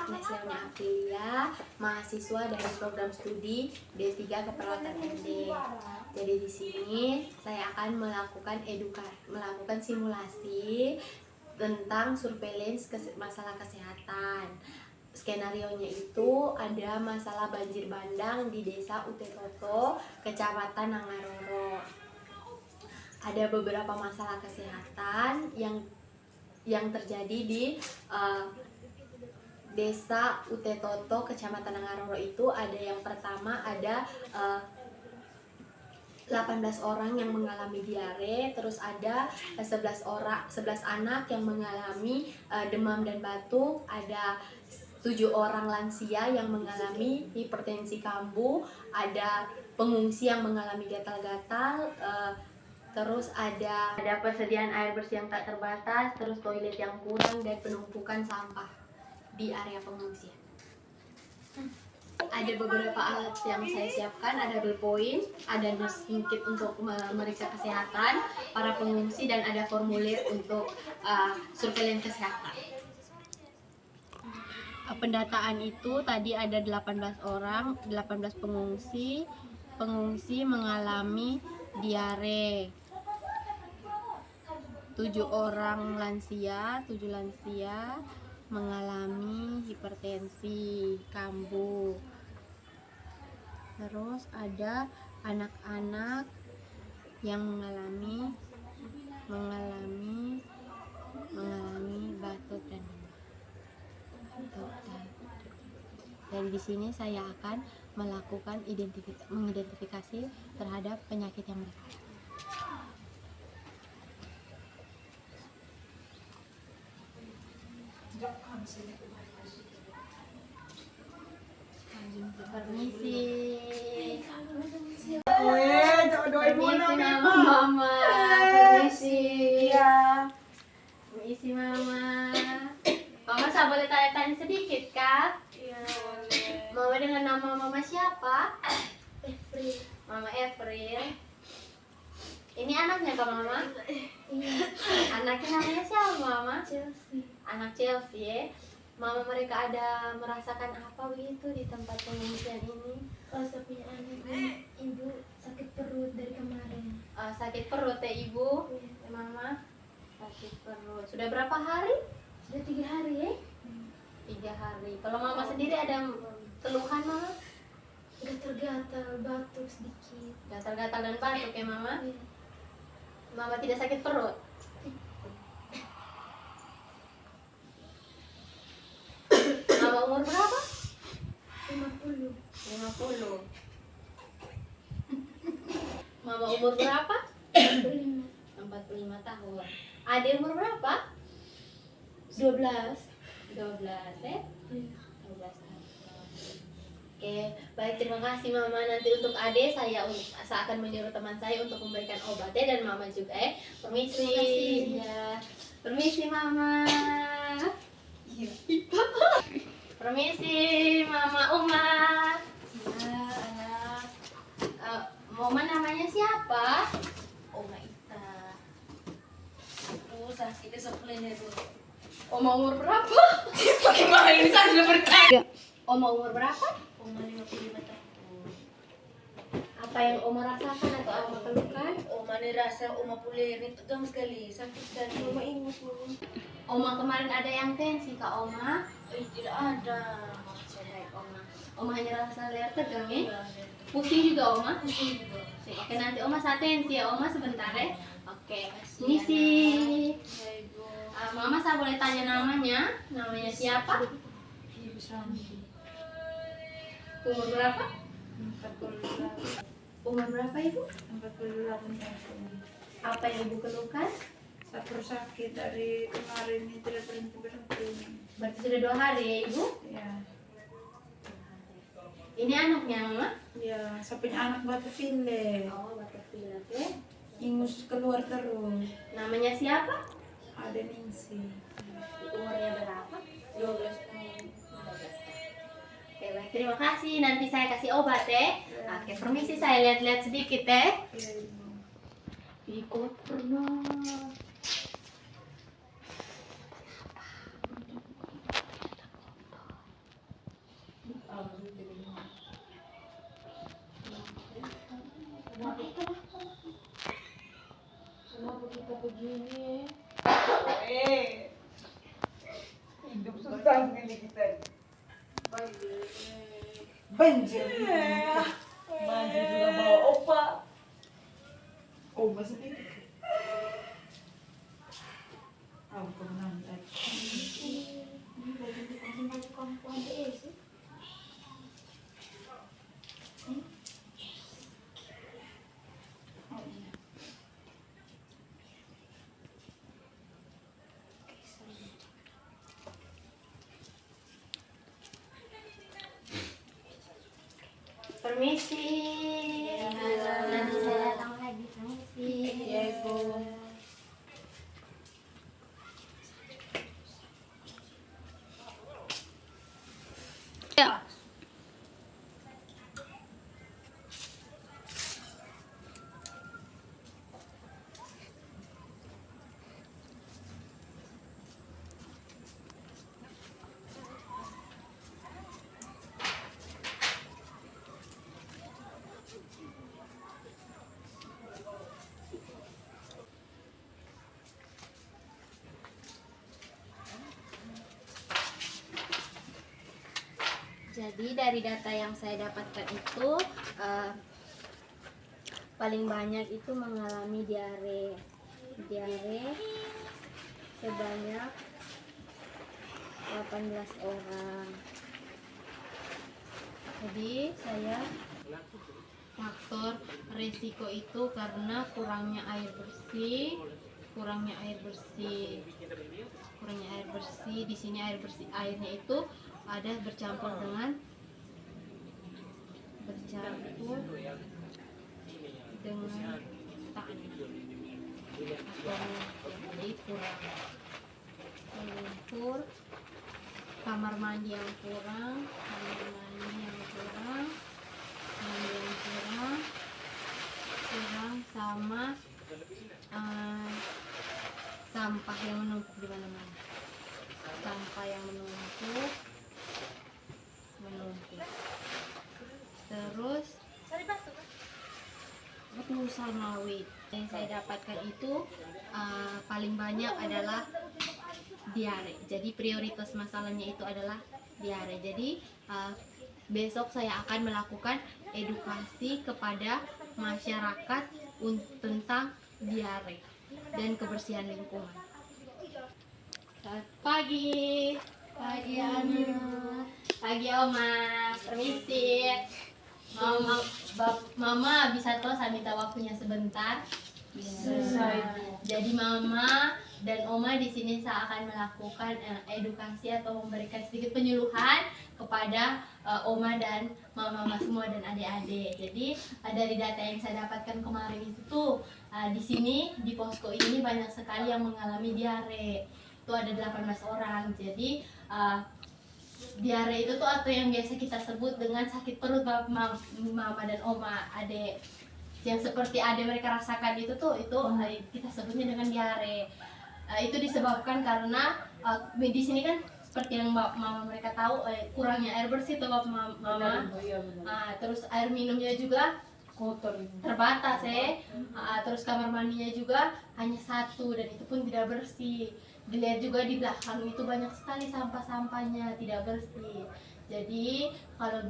Neslianya Aprilia, mahasiswa dari program studi D3 Keperawatan MD. Jadi di sini saya akan melakukan simulasi tentang surveillance masalah kesehatan. Skenarionya itu ada masalah banjir bandang di Desa Utetoto, Kecamatan Nangaroro. Ada beberapa masalah kesehatan yang terjadi di Desa Utetoto, Kecamatan Nangaroro itu. Ada yang pertama, ada 18 orang yang mengalami diare, terus ada 11 anak yang mengalami demam dan batuk, ada 7 orang lansia yang mengalami hipertensi kambuh, ada pengungsi yang mengalami gatal-gatal, terus ada persediaan air bersih yang tak terbatas, terus toilet yang kurang, dan penumpukan sampah di area pengungsian. Ada beberapa alat yang saya siapkan, ada ballpoint, ada nursing kit untuk memeriksa kesehatan para pengungsi, dan ada formulir untuk surveillance kesehatan. Pendataan itu tadi ada 18 orang, 18 pengungsi mengalami diare. 7 lansia mengalami hipertensi kambuh. Terus ada anak-anak yang mengalami batuk dan dan di sini saya akan melakukan mengidentifikasi terhadap penyakit yang mereka alami. Permisi. Permisi mama. Permisi. Permisi mama. Mama, saya boleh tanya-tanya sedikit kak? Iya. Mama dengan nama mama siapa? April. Mama April. Ini anaknya kak mama? Iya. Anaknya namanya siapa mama? Chelsea. Anak Chelsea ya? Mama, mereka ada merasakan apa begitu di tempat pengungsian ini? Saya punya anak, ibu sakit perut dari kemarin. Sakit perut ya ibu? Iya. Ya, mama sakit perut. Sudah berapa hari? Sudah 3 hari ya? 3 hari. Kalau mama sendiri ada keluhan mama? Gatal-gatal, batuk sedikit. Gatal-gatal dan batuk ya mama? Iya. Mama tidak sakit perut? Mama umur berapa? 50. 50. Mama umur berapa? 45. 45 tahun. Adik umur berapa? 12. 12 ya? Iya. 12 tahun. Oke, baik, terima kasih mama. Nanti untuk adik saya akan menyuruh teman saya untuk memberikan obat ya, dan mama juga ya. Permisi. Terima kasih. Ya. Permisi mama. Permisi mama Uma. Ya, anak. Mama namanya siapa? Oma Ita. Sakitnya sepelinnya dulu. Oma umur berapa? Bagaimana ini kan sudah berkaya. Oma umur berapa? Oma 55 tahun. Apa yang Oma rasakan atau Oma keluhkan? Oma ini rasa Oma pulih ini tegang sekali, sakit sekali. Oma ingus dulu. Oma kemarin ada yang tensi kak Oma? Tidak ada. Baik Oma. Oma hanya rasa leher tegang ya? Iya, Pusing juga Oma? pusing juga. Oke, nanti Oma saya tensi ya Oma sebentar ya. Oke, Makasih, misi. Ya, Ibu. Mama, saya boleh tanya namanya? Namanya siapa? Ibu Santi. Umur berapa? 48. Umur berapa ibu? 48 tahun. Apa yang ibu keluhkan? Saya sakit dari kemarin ini tidak berhenti. Berarti sudah 2 hari ya ibu? Ya. Ini anaknya Mama? Ya, saya punya anak batu pilek. Oh, batuk pilek ya. Ingus keluar terus. Namanya siapa? Ada Ningsi. Umurnya berapa? 12 tahun. 12 tahun. Oke, baik. Terima kasih. Nanti saya kasih obat ya. Oke, permisi saya lihat-lihat sedikit ya. Ya, Ibu. Ikut pernah. Banjir. Banjir juga bawa opa. Oh, masih itu. Aku kemenangan tadi. Permisi. Nanti saya datang lagi. Permisi. Ya, Ibu. Ya. Jadi dari data yang saya dapatkan itu paling banyak itu mengalami diare sebanyak 18 orang. Jadi saya faktor resiko itu karena kurangnya air bersih. Di sini airnya itu ada bercampur dengan tak jadi lumpur, kamar mandi yang kurang, sama sampah yang menumpuk di mana-mana. Terus betul sawit yang saya dapatkan itu paling banyak adalah diare. Jadi prioritas masalahnya itu adalah diare. Jadi besok saya akan melakukan edukasi kepada masyarakat tentang diare dan kebersihan lingkungan. Selamat pagi. Pagi Anu. Pagi Oma. Permisi. Mama bisa toh saya minta waktunya sebentar? Selesai. Jadi Mama dan Oma di sini saya akan melakukan edukasi atau memberikan sedikit penyuluhan kepada Oma dan Mama semua dan adik-adik. Jadi dari data yang saya dapatkan kemarin itu tuh di sini di posko ini banyak sekali yang mengalami diare. Itu ada 18 orang. Jadi diare itu tuh atau yang biasa kita sebut dengan sakit perut Mama dan Oma, adik. Yang seperti adik mereka rasakan itu tuh kita sebutnya dengan diare. Itu disebabkan karena di sini kan seperti yang Mama mereka tahu kurangnya air bersih tuh Mama. Terus air minumnya juga Kotor. terbatas terus kamar mandinya juga hanya satu dan itu pun tidak bersih. Dilihat juga di belakang itu banyak sekali sampah-sampahnya tidak bersih. Jadi kalau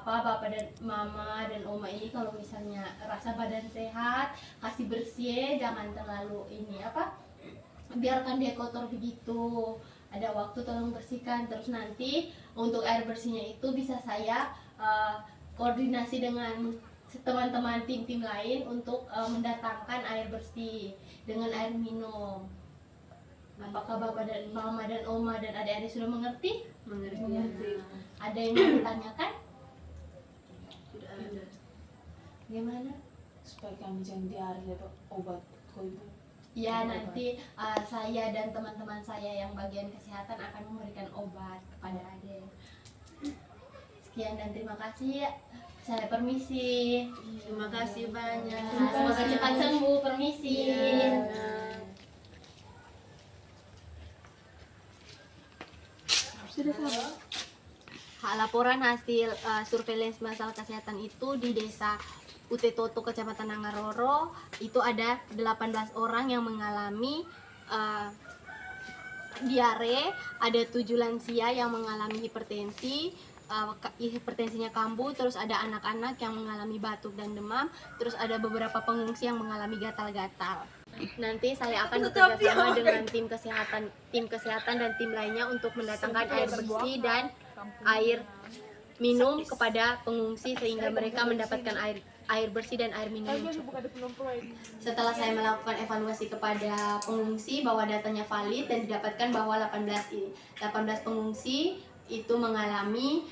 Bapak dan Mama dan Oma ini kalau misalnya rasa badan sehat, kasih bersih, jangan terlalu biarkan dia kotor begitu. Ada waktu tolong bersihkan. Terus nanti untuk air bersihnya itu bisa saya koordinasi dengan teman-teman tim lain untuk mendatangkan air bersih dengan air minum. Apakah Bapak dan Mama dan Oma dan adik-adik sudah mengerti? Mengerti. Ada yang mau ditanyakan? Tidak ada. Gimana? Supaya kami jangan diare dapat obat kok Ibu. Ya, nanti saya dan teman-teman saya yang bagian kesehatan akan memberikan obat kepada adik. Sekian dan terima kasih. Saya permisi. Terima kasih banyak. Semoga cepat sembuh. Permisi. Laporan hasil surveillance masalah kesehatan itu di desa Utetoto, Kecamatan Nangaroro, itu ada 18 orang yang mengalami diare, ada 7 lansia yang mengalami hipertensi, hipertensinya kambuh, terus ada anak-anak yang mengalami batuk dan demam, terus ada beberapa pengungsi yang mengalami gatal-gatal. Nanti saya akan bekerja sama dengan tim kesehatan dan tim lainnya untuk mendatangkan air bersih dan air minum kepada pengungsi sehingga mereka mendapatkan air bersih dan air minum yang cukup. Setelah saya melakukan evaluasi kepada pengungsi bahwa datanya valid dan didapatkan bahwa 18 pengungsi itu mengalami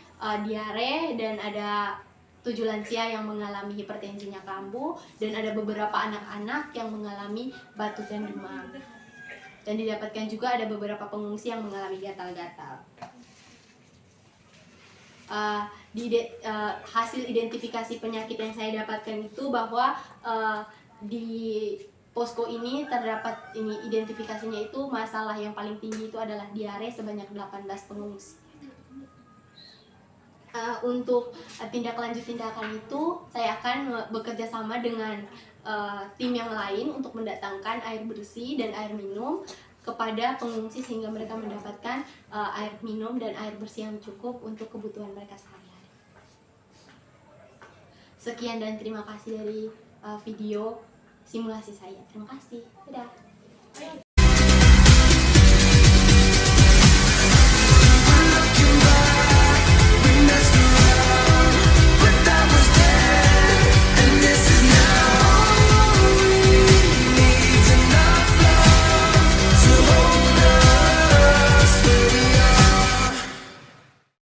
diare dan ada 7 lansia yang mengalami hipertensinya kambuh dan ada beberapa anak-anak yang mengalami batuk dan demam. Dan didapatkan juga ada beberapa pengungsi yang mengalami gatal-gatal. Hasil identifikasi penyakit yang saya dapatkan itu bahwa di posko ini terdapat identifikasinya itu masalah yang paling tinggi itu adalah diare sebanyak 18 pengungsi. Untuk tindak lanjut tindakan itu saya akan bekerja sama dengan tim yang lain untuk mendatangkan air bersih dan air minum kepada pengungsi sehingga mereka mendapatkan air minum dan air bersih yang cukup untuk kebutuhan mereka sehari-hari. Sekian dan terima kasih dari video simulasi saya. Terima kasih. Dadah.